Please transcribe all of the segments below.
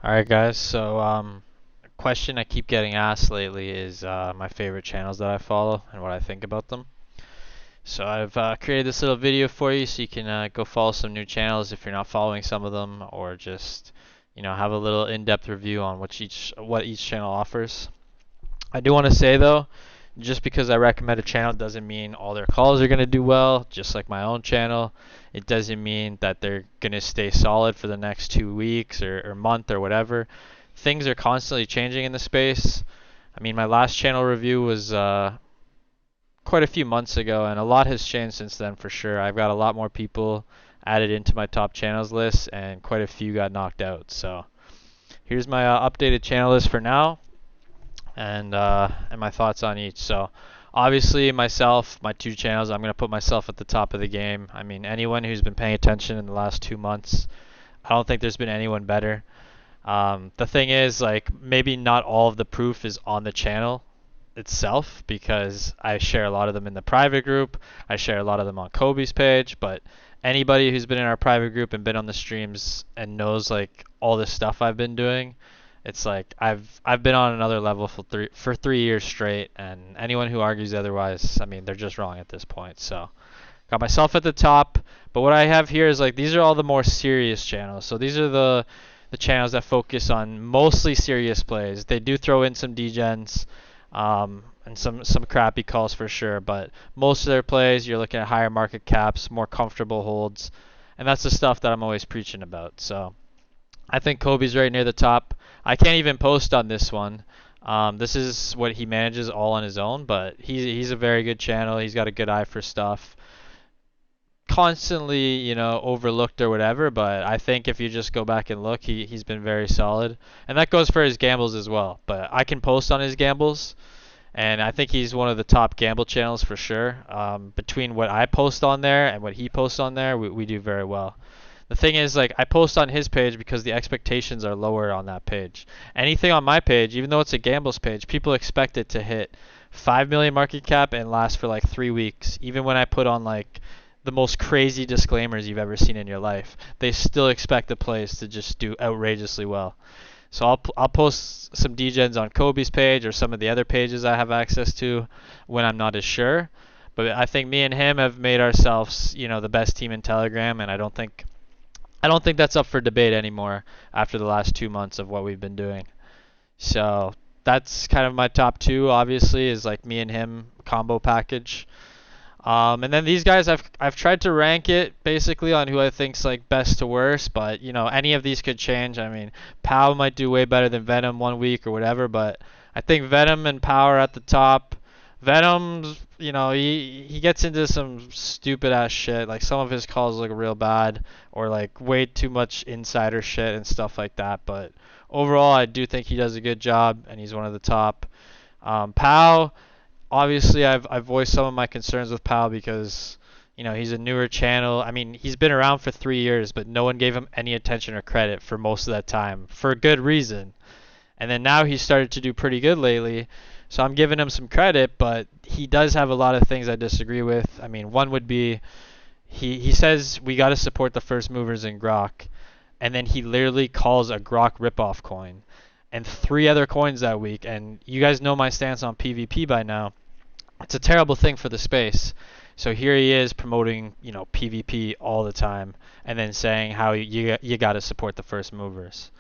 Alright guys, so a question I keep getting asked lately is my favorite channels that I follow and what I think about them. So I've created this little video for you so you can go follow some new channels if you're not following some of them, or just have a little in-depth review on what each channel offers. I do want to say though, just because I recommend a channel doesn't mean all their calls are going to do well, just like my own channel. It doesn't mean that they're going to stay solid for the next 2 weeks or month or whatever. Things are constantly changing in the space. I mean, my last channel review was quite a few months ago, and a lot has changed since then for sure. I've got a lot more people added into my top channels list, and quite a few got knocked out. So here's my updated channel list for now, and my thoughts on each. So obviously myself, my two channels, I'm going to put myself at the top of the game. I mean, anyone who's been paying attention in the last 2 months, I don't think there's been anyone better. The thing is, like, maybe not all of the proof is on the channel itself, because I share a lot of them in the private group. I share a lot of them on Kobe's page, but anybody who's been in our private group and been on the streams and knows like all this stuff I've been doing, it's like I've been on another level for 3 years straight, and anyone who argues otherwise, I mean, they're just wrong at this point. So got myself at the top, but what I have here is like these are all the more serious channels. So these are the channels that focus on mostly serious plays. They do throw in some degens, and some crappy calls for sure, but most of their plays you're looking at higher market caps, more comfortable holds, and that's the stuff that I'm always preaching about. So I think Kobe's right near the top. I can't even post on this one. This is what he manages all on his own, but he's a very good channel. He's got a good eye for stuff. Constantly, overlooked or whatever, but I think if you just go back and look, he's been very solid. And that goes for his gambles as well. But I can post on his gambles, and I think he's one of the top gamble channels for sure. Between what I post on there and what he posts on there, we do very well. The thing is, like, I post on his page because the expectations are lower on that page. Anything on my page, even though it's a gambles page, people expect it to hit 5 million market cap and last for like 3 weeks. Even when I put on like the most crazy disclaimers you've ever seen in your life, they still expect the plays to just do outrageously well. So I'll post some degens on Kobe's page or some of the other pages I have access to when I'm not as sure. But I think me and him have made ourselves, the best team in Telegram, and I don't think that's up for debate anymore after the last 2 months of what we've been doing. So that's kind of my top two. Obviously, is like me and him combo package. And then these guys, I've tried to rank it basically on who I think's like best to worst, but any of these could change. I mean, Pow might do way better than Venom 1 week or whatever, but I think Venom and Pow are at the top. Venom's, he gets into some stupid ass shit. Like some of his calls look real bad, or like way too much insider shit and stuff like that. But overall, I do think he does a good job, and he's one of the top. Pow, obviously, I've voiced some of my concerns with Pow because he's a newer channel. I mean, he's been around for 3 years, but no one gave him any attention or credit for most of that time for a good reason. And then now he's started to do pretty good lately. So I'm giving him some credit, but he does have a lot of things I disagree with. I mean, one would be he says we got to support the first movers in Grok, and then he literally calls a Grok ripoff coin and 3 other coins that week. And you guys know my stance on PvP by now. It's a terrible thing for the space. So here he is promoting, PvP all the time, and then saying how you got to support the first movers.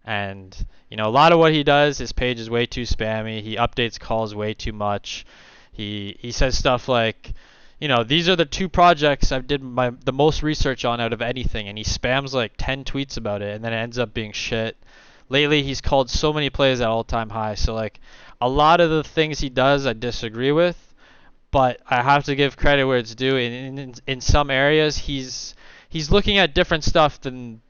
And a lot of what he does, his page is way too spammy. He updates calls way too much. He says stuff like, these are the 2 projects I've did the most research on out of anything, and he spams like 10 tweets about it, and then it ends up being shit. Lately, he's called so many plays at all-time high. So like a lot of the things he does, I disagree with, but I have to give credit where it's due. In some areas, he's looking at different stuff than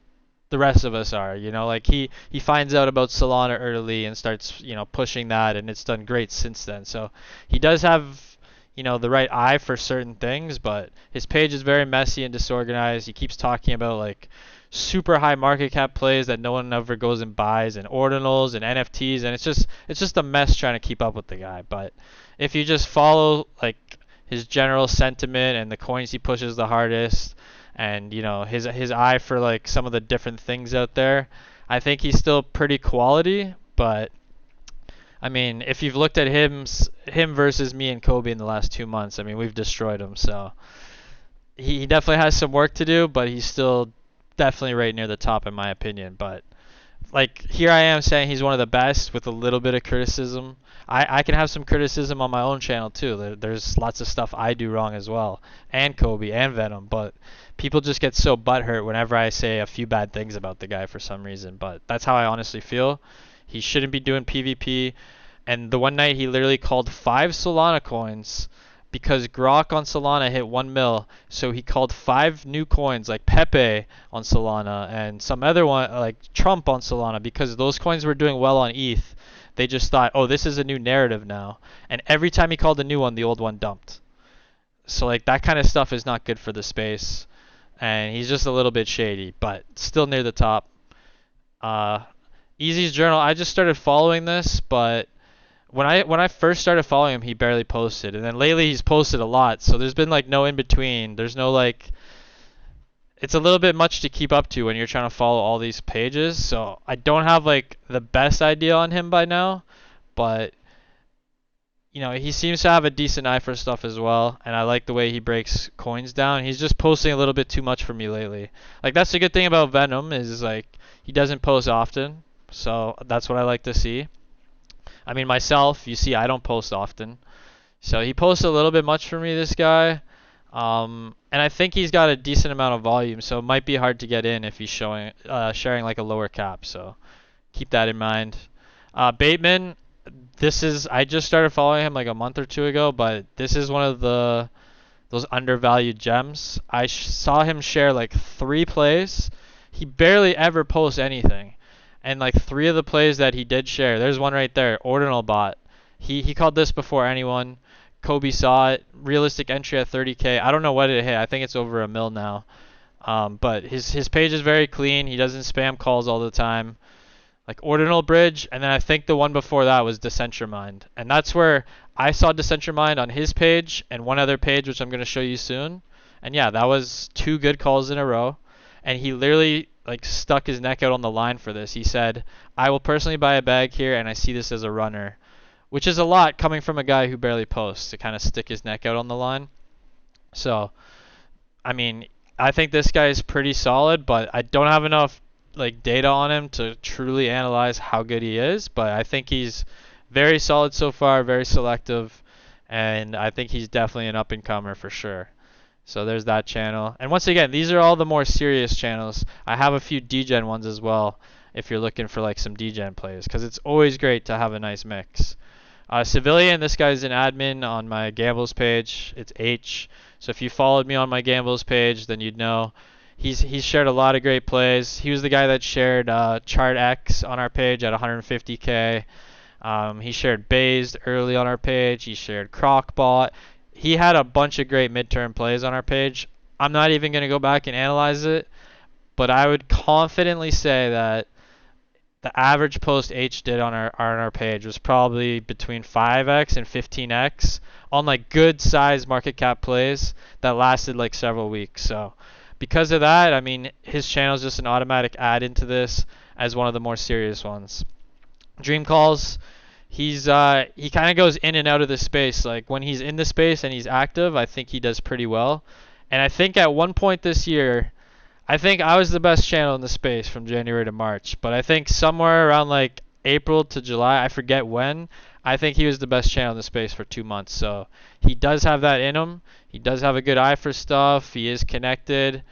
the rest of us are. Like he finds out about Solana early and starts pushing that, and it's done great since then. So he does have the right eye for certain things, but his page is very messy and disorganized. He keeps talking about like super high market cap plays that no one ever goes and buys, and ordinals and NFTs, and it's just a mess trying to keep up with the guy. But if you just follow like his general sentiment and the coins he pushes the hardest, and his eye for like some of the different things out there, I think he's still pretty quality, but I mean, if you've looked at him versus me and Kobe in the last 2 months, I mean, we've destroyed him. So he definitely has some work to do, but he's still definitely right near the top in my opinion. But like here I am saying he's one of the best with a little bit of criticism. I can have some criticism on my own channel too. There's lots of stuff I do wrong as well, and Kobe and Venom, but people just get so butthurt whenever I say a few bad things about the guy for some reason. But that's how I honestly feel. He shouldn't be doing PvP. And the one night he literally called 5 Solana coins because Grok on Solana hit 1 mil, so he called 5 new coins like Pepe on Solana and some other one like Trump on Solana because those coins were doing well on ETH. They just thought, oh, this is a new narrative now. And every time he called a new one, the old one dumped. So like that kind of stuff is not good for the space. And he's just a little bit shady, but still near the top. Eezzy's journal, I just started following this, but when I first started following him, he barely posted, and then lately he's posted a lot. So there's been like no in between. There's no like. It's a little bit much to keep up to when you're trying to follow all these pages. So I don't have like the best idea on him by now, but he seems to have a decent eye for stuff as well, and I like the way he breaks coins down. He's just posting a little bit too much for me lately. Like that's the good thing about Venom is like he doesn't post often, so that's what I like to see. I mean, myself, you see, I don't post often. So he posts a little bit much for me, this guy. And I think he's got a decent amount of volume, so it might be hard to get in if he's sharing like a lower cap. So keep that in mind. Bateman, I just started following him like a month or two ago, but this is one of those undervalued gems. I saw him share like 3 plays. He barely ever posts anything. And like 3 of the plays that he did share, there's one right there, Ordinal Bot. He called this before anyone. Kobe saw it. Realistic entry at 30K. I don't know what it hit. I think it's over a mil now. But his page is very clean. He doesn't spam calls all the time. Like Ordinal Bridge, and then I think the one before that was Decentramind. And that's where I saw Decentramind on his page and one other page, which I'm going to show you soon. And yeah, that was 2 good calls in a row. And he literally like stuck his neck out on the line for this. He said, I will personally buy a bag here and I see this as a runner, which is a lot coming from a guy who barely posts to kind of stick his neck out on the line. So, I mean, I think this guy is pretty solid, but I don't have enough like data on him to truly analyze how good he is, but I think he's very solid so far, very selective, and I think he's definitely an up-and-comer for sure. So there's that channel. And once again, these are all the more serious channels. I have a few Degen ones as well if you're looking for like some Degen plays, because it's always great to have a nice mix. Civilian, this guy's an admin on my Gambles page. It's H. So if you followed me on my Gambles page, then you'd know. He's shared a lot of great plays. He was the guy that shared Chart X on our page at 150K. He shared Bazed early on our page. He shared Crocbot. He had a bunch of great midterm plays on our page. I'm not even going to go back and analyze it, but I would confidently say that the average post H did on our page was probably between 5x and 15x on like good size market cap plays that lasted like several weeks. So because of that, I mean, his channel is just an automatic add into this as one of the more serious ones. Dream Calls, he kind of goes in and out of the space. Like when he's in the space and he's active, I think he does pretty well. And I think at one point this year, I think I was the best channel in the space from January to March. But I think somewhere around like April to July, I forget when, I think he was the best channel in the space for 2 months. So he does have that in him. He does have a good eye for stuff. He is connected.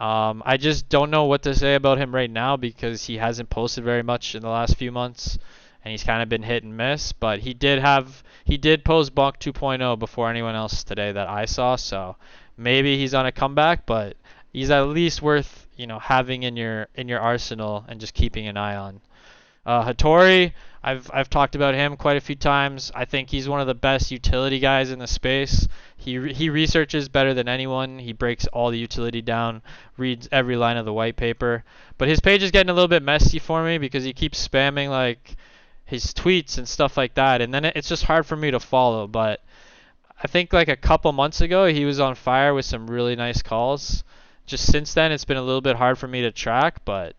I just don't know what to say about him right now because he hasn't posted very much in the last few months. And he's kind of been hit and miss, but he did post Bonk 2.0 before anyone else today that I saw, so maybe he's on a comeback, but he's at least worth, having in your arsenal and just keeping an eye on. Hatori, I've talked about him quite a few times. I think he's one of the best utility guys in the space. He researches better than anyone. He breaks all the utility down, reads every line of the white paper. But his page is getting a little bit messy for me because he keeps spamming like his tweets and stuff like that, and then it's just hard for me to follow. But I think like a couple months ago he was on fire with some really nice calls. Just since then it's been a little bit hard for me to track, but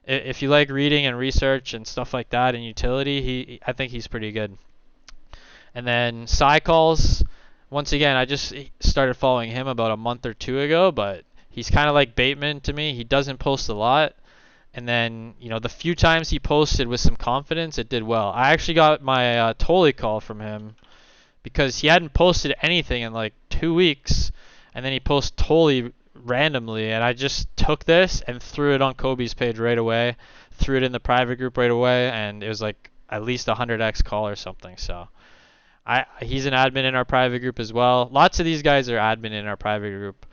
If you like reading and research and stuff like that and utility, I think he's pretty good. And then SaiCalls, once again, I just started following him about a month or two ago, but he's kind of like Bateman to me. He doesn't post a lot, and then the few times he posted with some confidence, it did well. I actually got my Toli call from him because he hadn't posted anything in like 2 weeks, and then he posts Toli randomly, and I just took this and threw it on Kobe's page right away, threw it in the private group right away, and it was like at least 100x call or something. So he's an admin in our private group as well. Lots of these guys are admin in our private group,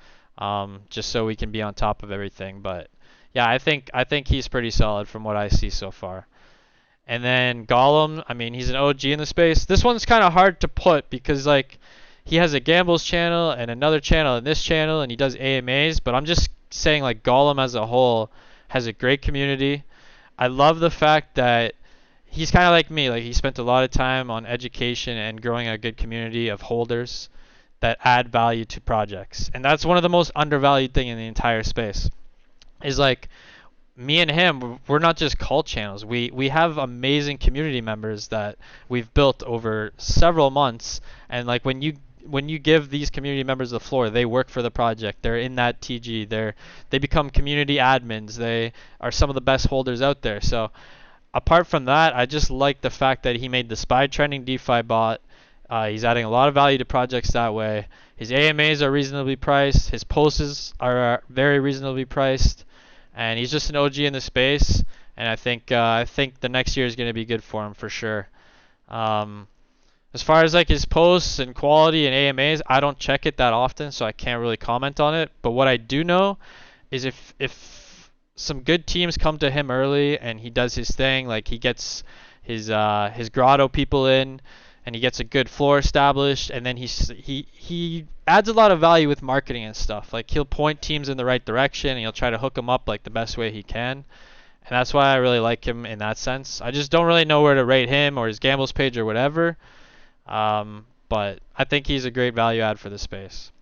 just so we can be on top of everything. But yeah, I think he's pretty solid from what I see so far. And then Gollum, I mean, he's an OG in the space. This one's kind of hard to put because like he has a Gambles channel and another channel and this channel, and he does AMAs. But I'm just saying like Gollum as a whole has a great community. I love the fact that he's kind of like me. Like he spent a lot of time on education and growing a good community of holders that add value to projects. And that's one of the most undervalued thing in the entire space. Is like me and him, we're not just call channels. We have amazing community members that we've built over several months. And like when you give these community members the floor, they work for the project. They're in that TG. They become community admins. They are some of the best holders out there. So apart from that, I just like the fact that he made the SPY trending DeFi bot. He's adding a lot of value to projects that way. His AMAs are reasonably priced. His posts are very reasonably priced. And he's just an OG in the space. And I think the next year is going to be good for him for sure. As far as like his posts and quality and AMAs, I don't check it that often, so I can't really comment on it. But what I do know is if some good teams come to him early and he does his thing, like he gets his grotto people in, and he gets a good floor established, and then he adds a lot of value with marketing and stuff. Like he'll point teams in the right direction, and he'll try to hook them up like the best way he can. And that's why I really like him in that sense. I just don't really know where to rate him or his gambles page or whatever. But I think he's a great value add for the space.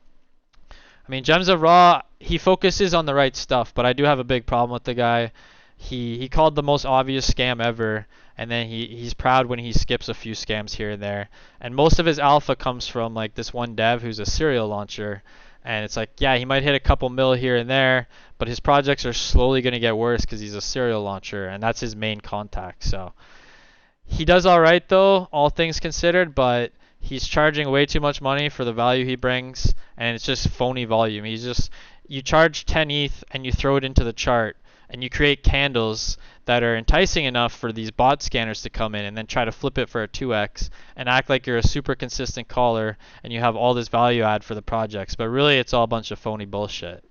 I mean, Gems of Raw, he focuses on the right stuff, but I do have a big problem with the guy. He called the most obvious scam ever, and then he's proud when he skips a few scams here and there. And most of his alpha comes from like this one dev who's a serial launcher. And it's like, yeah, he might hit a couple mil here and there, but his projects are slowly going to get worse because he's a serial launcher, and that's his main contact. So he does all right though, all things considered, but he's charging way too much money for the value he brings, and it's just phony volume. You charge 10 ETH and you throw it into the chart, and you create candles that are enticing enough for these bot scanners to come in and then try to flip it for a 2x and act like you're a super consistent caller and you have all this value add for the projects. But really, it's all a bunch of phony bullshit.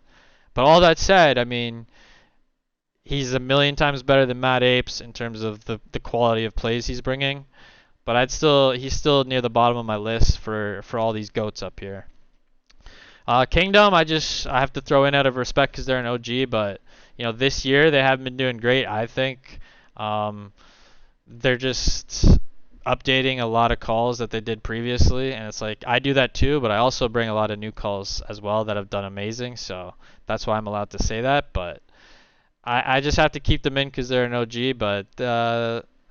But all that said, I mean, he's a million times better than Mad Apes in terms of the quality of plays he's bringing. But he's still near the bottom of my list for all these goats up here. Kingdom, I have to throw in out of respect because they're an OG, but this year they haven't been doing great. I think they're just updating a lot of calls that they did previously, and it's like I do that too, but I also bring a lot of new calls as well that have done amazing. So that's why I'm allowed to say that. But I just have to keep them in because they're an OG, but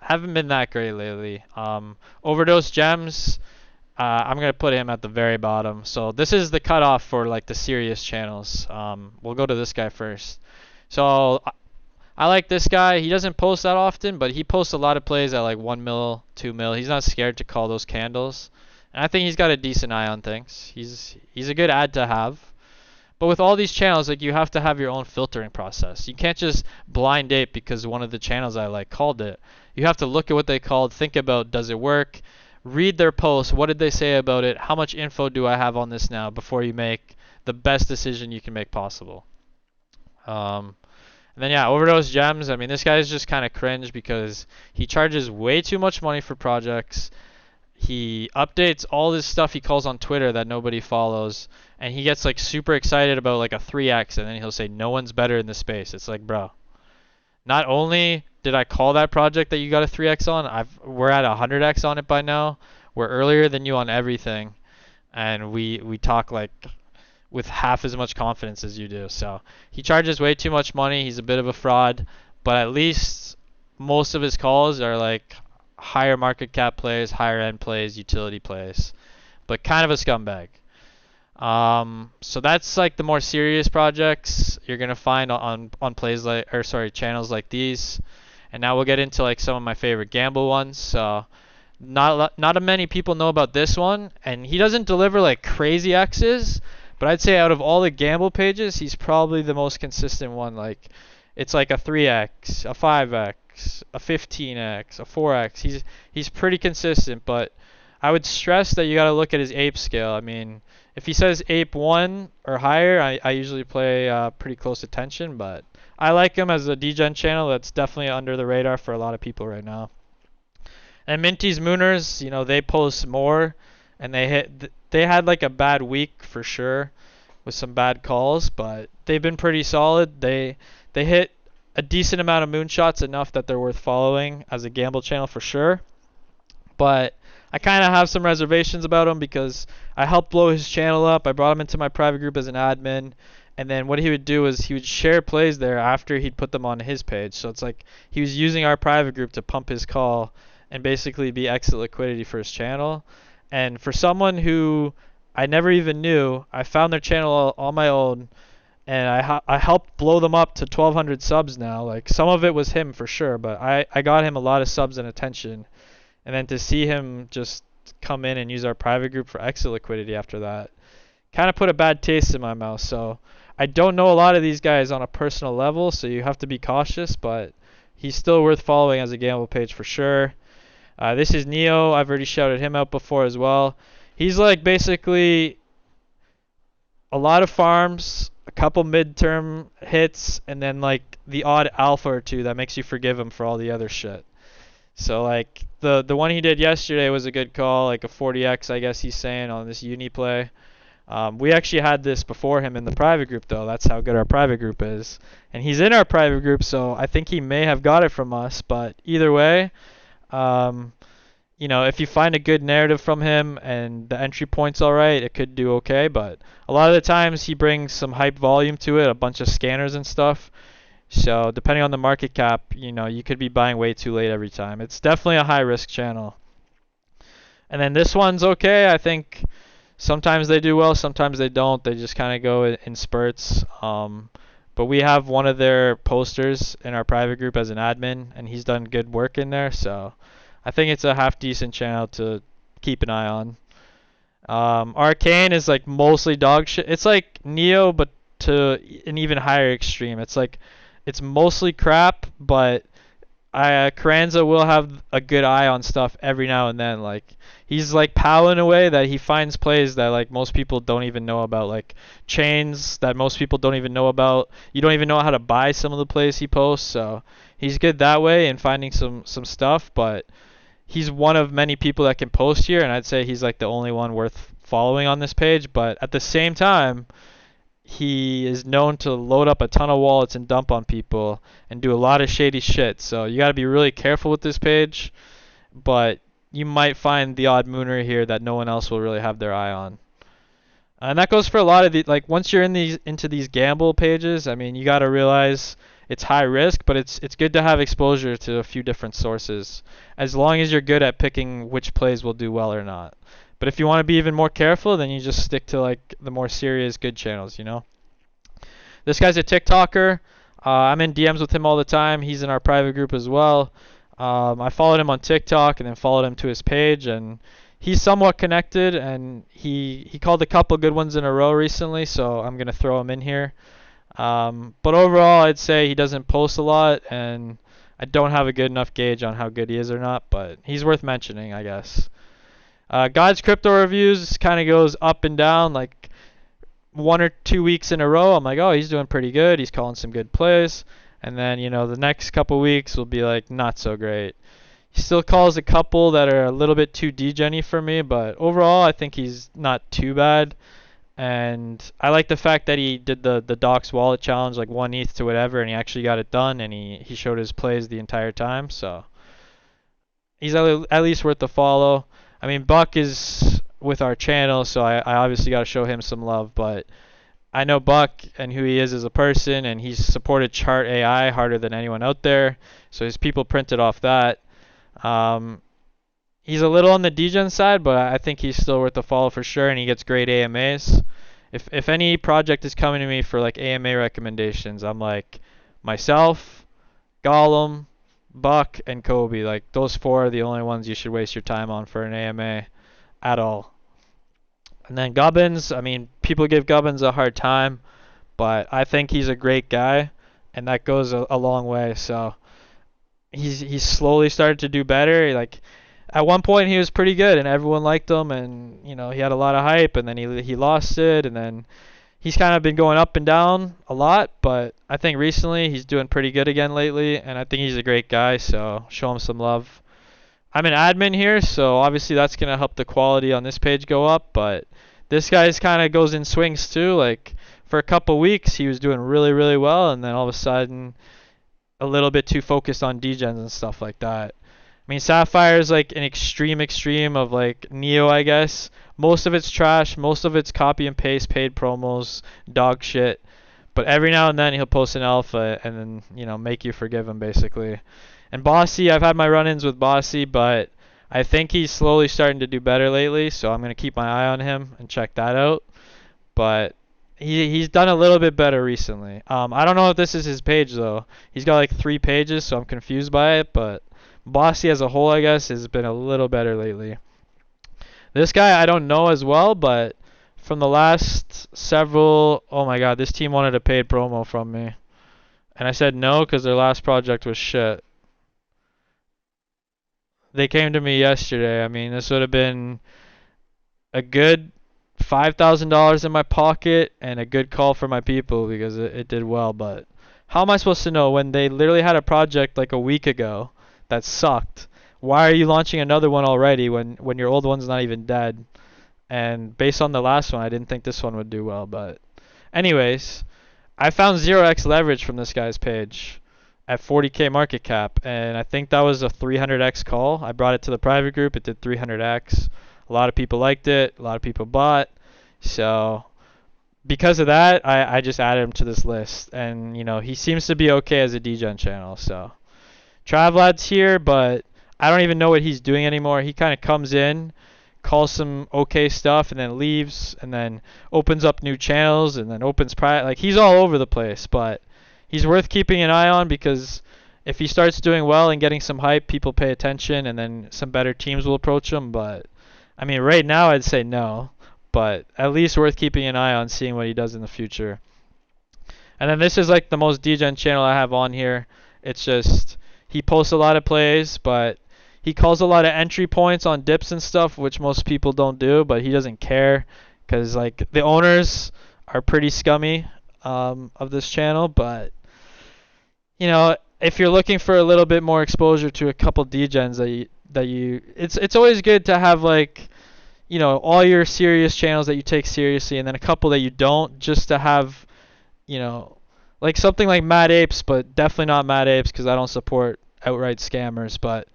haven't been that great lately. Overdose Gems. I'm going to put him at the very bottom. So this is the cutoff for like the serious channels. We'll go to this guy first. So I like this guy. He doesn't post that often, but he posts a lot of plays at like 1 mil, 2 mil. He's not scared to call those candles. And I think he's got a decent eye on things. He's a good ad to have. But with all these channels, like you have to have your own filtering process. You can't just blind ape because one of the channels I like called it. You have to look at what they called, think about does it work, read their posts, what did they say about it, how much info do I have on this now before you make the best decision you can make possible. And then yeah, Overdose Gems. I mean, this guy is just kind of cringe because he charges way too much money for projects. He updates all this stuff he calls on Twitter that nobody follows, and he gets like super excited about like a 3x, and then he'll say no one's better in the space. It's like, bro, not only did I call that project that you got a 3x on, we're at 100x on it by now. We're earlier than you on everything, and we talk like with half as much confidence as you do. So he charges way too much money. He's a bit of a fraud, but at least most of his calls are like higher market cap plays, higher end plays, utility plays, but kind of a scumbag. So that's like the more serious projects you're gonna find on plays like, or sorry, channels like these. And now we'll get into like some of my favorite gamble ones. So not many people know about this one, and he doesn't deliver like crazy X's, but I'd say out of all the gamble pages, he's probably the most consistent one. Like it's like a 3x, a 5x, a 15x, a 4x. He's pretty consistent, but I would stress that you got to look at his ape scale. I mean, if he says ape 1 or higher, I usually play pretty close attention, but I like him as a Degen channel that's definitely under the radar for a lot of people right now. And Minty's Mooners, you know, they post more, and they had like a bad week for sure with some bad calls, but they've been pretty solid. They hit a decent amount of moonshots, enough that they're worth following as a gamble channel for sure. But I kind of have some reservations about him because I helped blow his channel up. I brought him into my private group as an admin, and then what he would do is he would share plays there after he'd put them on his page. So it's like he was using our private group to pump his call and basically be exit liquidity for his channel. And for someone who I never even knew, I found their channel on my own, and I helped blow them up to 1,200 subs now. Like some of it was him for sure, but I got him a lot of subs and attention. And then to see him just come in and use our private group for exit liquidity after that kind of put a bad taste in my mouth. So I don't know a lot of these guys on a personal level, so you have to be cautious, but he's still worth following as a gamble page for sure. This is Neo. I've already shouted him out before as well. He's like basically a lot of farms, a couple midterm hits, and then like the odd alpha or two that makes you forgive him for all the other shit. So like the one he did yesterday was a good call, like a 40x, I guess he's saying, on this uni play. We actually had this before him in the private group though. That's how good our private group is. And he's in our private group, so I think he may have got it from us. But either way, you know, if you find a good narrative from him and the entry point's alright, it could do okay. But a lot of the times he brings some hype volume to it, a bunch of scanners and stuff. So depending on the market cap, you know, you could be buying way too late every time. It's definitely a high risk channel. And then this one's okay. I think sometimes they do well, sometimes they don't. They just kind of go in spurts. But we have one of their posters in our private group as an admin, and he's done good work in there. So I think it's a half decent channel to keep an eye on. Arcane is like mostly dog shit. It's like Neo, but to an even higher extreme. It's like it's mostly crap, but Carranza will have a good eye on stuff every now and then. Like he's like Powell in a way that he finds plays that like most people don't even know about, like chains that most people don't even know about. You don't even know how to buy some of the plays he posts. So he's good that way in finding some stuff, but he's one of many people that can post here, and I'd say he's like the only one worth following on this page. But at the same time, he is known to load up a ton of wallets and dump on people and do a lot of shady shit. So you got to be really careful with this page, but you might find the odd mooner here that no one else will really have their eye on. And that goes for a lot of the, like once you're into these gamble pages, I mean, you got to realize it's high risk, but it's good to have exposure to a few different sources as long as you're good at picking which plays will do well or not. But if you want to be even more careful, then you just stick to like the more serious good channels, you know. This guy's a TikToker. I'm in DMs with him all the time. He's in our private group as well. I followed him on TikTok and then followed him to his page, and he's somewhat connected, and he called a couple good ones in a row recently, so I'm gonna throw him in here. But overall, I'd say he doesn't post a lot, and I don't have a good enough gauge on how good he is or not, but he's worth mentioning, I guess. God's crypto reviews kind of goes up and down, like 1 or 2 weeks in a row. I'm like, oh, he's doing pretty good. He's calling some good plays. And then, you know, the next couple weeks will be like not so great. He still calls a couple that are a little bit too degen-y for me, but overall, I think he's not too bad. And I like the fact that he did the Docs wallet challenge, like 1 ETH to whatever, and he actually got it done, and he showed his plays the entire time. So he's at least worth the follow. I mean, Buck is with our channel, so I obviously got to show him some love, but I know Buck and who he is as a person, and he's supported Chart AI harder than anyone out there. So his people printed off that. Um, he's a little on the degen side, but I think he's still worth a follow for sure, and he gets great AMAs. If any project is coming to me for like AMA recommendations, I'm like myself, Gollum, Buck, and Kobe. Like those four are the only ones you should waste your time on for an AMA at all. And then Gubbins, I mean, people give Gubbins a hard time, but I think he's a great guy, and that goes a long way. So he's slowly started to do better. Like at one point he was pretty good, and everyone liked him, and he had a lot of hype, and then he lost it, and then he's kind of been going up and down a lot. But I think recently he's doing pretty good again lately, and I think he's a great guy. So show him some love. I'm an admin here, so obviously that's gonna help the quality on this page go up, but this guy's kind of goes in swings too. Like for a couple weeks he was doing really really well, and then all of a sudden a little bit too focused on degens and stuff like that. I mean, Saphhire is like an extreme of like Neo, I guess. Most of it's trash, most of it's copy and paste, paid promos, dog shit. But every now and then he'll post an alpha and then, make you forgive him basically. And Bossy, I've had my run-ins with Bossy, but I think he's slowly starting to do better lately, so I'm going to keep my eye on him and check that out. But he's done a little bit better recently. I don't know if this is his page though. He's got like 3 pages, so I'm confused by it, but Bossy as a whole, I guess, has been a little better lately. This guy I don't know as well, but from the last several, oh my god, this team wanted a paid promo from me. And I said no because their last project was shit. They came to me yesterday. I mean, this would have been a good $5,000 in my pocket and a good call for my people because it did well. But how am I supposed to know when they literally had a project like a week ago that sucked? Why are you launching another one already when your old one's not even dead? And based on the last one, I didn't think this one would do well. But anyways, I found 0x leverage from this guy's page at 40k market cap, and I think that was a 300x call. I brought it to the private group. It did 300x. A lot of people liked it. A lot of people bought. So because of that, I just added him to this list. And, he seems to be okay as a degen channel. So Travladd's here, but I don't even know what he's doing anymore. He kind of comes in, calls some okay stuff, and then leaves, and then opens up new channels, and then opens private. Like, he's all over the place, but he's worth keeping an eye on because if he starts doing well and getting some hype, people pay attention, and then some better teams will approach him. But, I mean, right now I'd say no, but at least worth keeping an eye on, seeing what he does in the future. And then this is like the most degen channel I have on here. It's just, he posts a lot of plays, but he calls a lot of entry points on dips and stuff, which most people don't do, but he doesn't care because like the owners are pretty scummy of this channel. But if you're looking for a little bit more exposure to a couple degens it's always good to have like all your serious channels that you take seriously, and then a couple that you don't, just to have like something like Mad Apes, but definitely not Mad Apes because I don't support outright scammers. But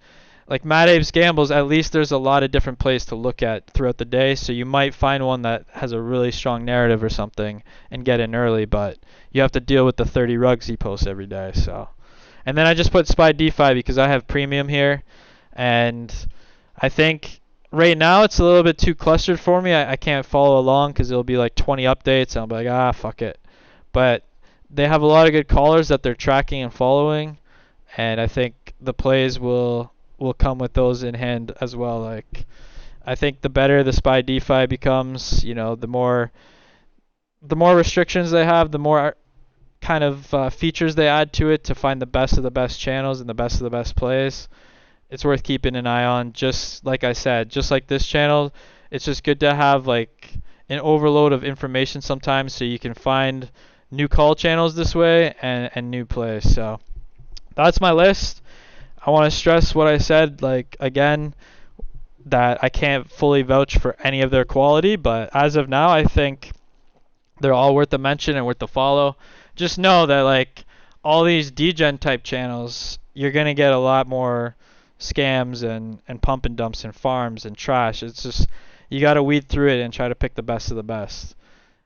like Mad Apes Gambles, at least there's a lot of different plays to look at throughout the day, so you might find one that has a really strong narrative or something and get in early, but you have to deal with the 30 rugs he posts every day. So, and then I just put SPY Defi because I have premium here, and I think right now it's a little bit too clustered for me. I can't follow along because it'll be like 20 updates and I'll be like, fuck it. But they have a lot of good callers that they're tracking and following, and I think the plays will come with those in hand as well. Like, I think the better the SPY Defi becomes, the more restrictions they have, the more kind of features they add to it to find the best of the best channels and the best of the best plays. It's worth keeping an eye on. Just like I said, just like this channel, it's just good to have like an overload of information sometimes so you can find new call channels this way and new plays. So that's my list. I want to stress what I said, like, again, that I can't fully vouch for any of their quality, but as of now, I think they're all worth a mention and worth a follow. Just know that, like, all these degen type channels, you're going to get a lot more scams and pump and dumps and farms and trash. It's just, you got to weed through it and try to pick the best of the best.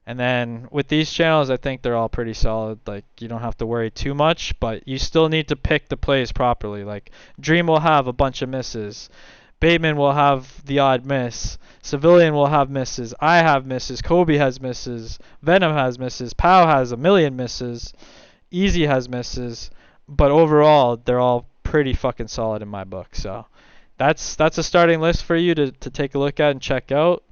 And then with these channels, I think they're all pretty solid. Like, you don't have to worry too much, but you still need to pick the plays properly. Like, Dream will have a bunch of misses. Bateman will have the odd miss. Civilian will have misses. I have misses. Kobe has misses. Venom has misses. Pow has a million misses. Eezzy has misses. But overall, they're all pretty fucking solid in my book. So that's a starting list for you to take a look at and check out.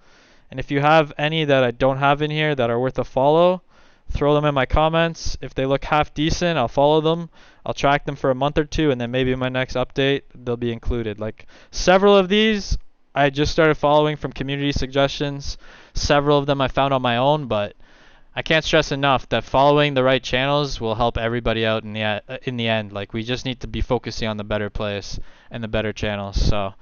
And if you have any that I don't have in here that are worth a follow, throw them in my comments. If they look half decent, I'll follow them. I'll track them for a month or two, and then maybe in my next update, they'll be included. Like, several of these I just started following from community suggestions. Several of them I found on my own, but I can't stress enough that following the right channels will help everybody out in the end. Like, we just need to be focusing on the better plays and the better channels. So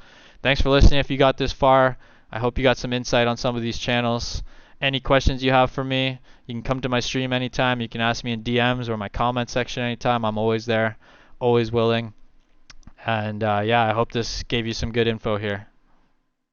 thanks for listening if you got this far. I hope you got some insight on some of these channels. Any questions you have for me, you can come to my stream anytime. You can ask me in DMs or my comment section anytime. I'm always there, always willing. And yeah, I hope this gave you some good info here.